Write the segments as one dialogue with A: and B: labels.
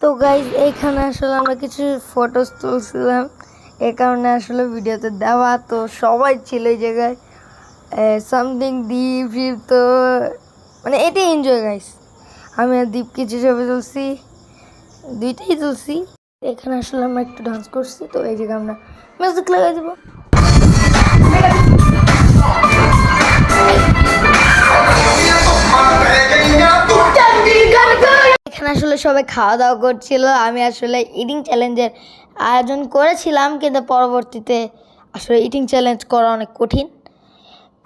A: তো গাইজ এইখানে আসলে আমরা কিছু ফটোস তুলছিলাম, এই কারণে আসলে ভিডিওতে দেওয়া। তো সবাই ছিল এই জায়গায়, সামথিং দীপ তো মানে এটাই এনজয় গাইজ। আমি আর দীপ কিছু ছবি তুলছি, দুইটাই তুলছি। এখানে আসলে আমরা একটু ডান্স করছি, তো এই জায়গায় আমরা মিউজিক লাগাই দেবো। এখানে আসলে সবাই খাওয়া দাওয়া করছিল। আমি আসলে ইটিং চ্যালেঞ্জের আয়োজন করেছিলাম, কিন্তু পরবর্তীতে আসলে ইটিং চ্যালেঞ্জ করা অনেক কঠিন।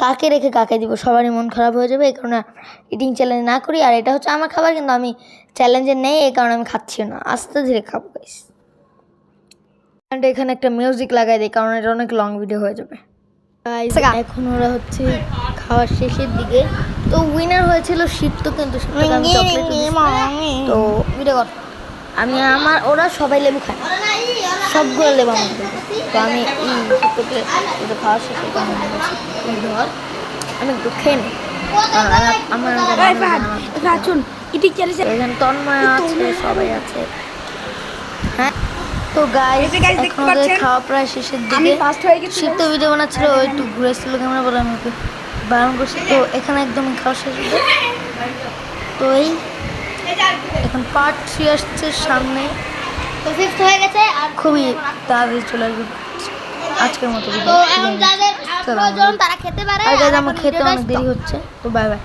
A: কাকে রেখে কাকে দিব, সবারই মন খারাপ হয়ে যাবে, এই কারণে ইটিং চ্যালেঞ্জ না করি। আর এটা হচ্ছে আমার খাবার, কিন্তু আমি চ্যালেঞ্জে নেই, এই কারণে আমি খাচ্ছিও না, আস্তে ধীরে খাবো গাইস। এখানে একটা মিউজিক লাগাই দিই, কারণ এটা অনেক লং ভিডিও হয়ে যাবে। এখন ওরা হচ্ছে খাওয়ার শেষের দিকে। তো উইনার হয়েছিল শিপ্ত, কিন্তু তো আমি ওরা সবাই লেবু খায়, সবগুলো লেবু আমার দেবে। তো আমি শিপ্তকে খাওয়ার শেষে ধর আমি একটু খেয়ে নিই, আমার এখানে তন্ময় আছে, সবাই আছে। হ্যাঁ, তো গাইস এখন খাওয়া প্রায় শেষের দিকে। শিপ্ত ভিডিও বানাচ্ছিল, ওই একটু ঘুরেছিল ক্যামেরা, বলে আমি ওকে বারণ করছি। তো এখানে একদম খাওয়া শেষ হচ্ছে। তো এই এখন পার্ট 3 আসছে সামনে,
B: তো ফিফথ হয়ে গেছে আর
A: খুবই তাড়াতাড়ি চলে আসবে আজকের মতো।
B: তো এখন যাদের প্রয়োজন তারা খেতে পারে,
A: আর আমার খেতে অনেক দেরি হচ্ছে। তো বাই বাই।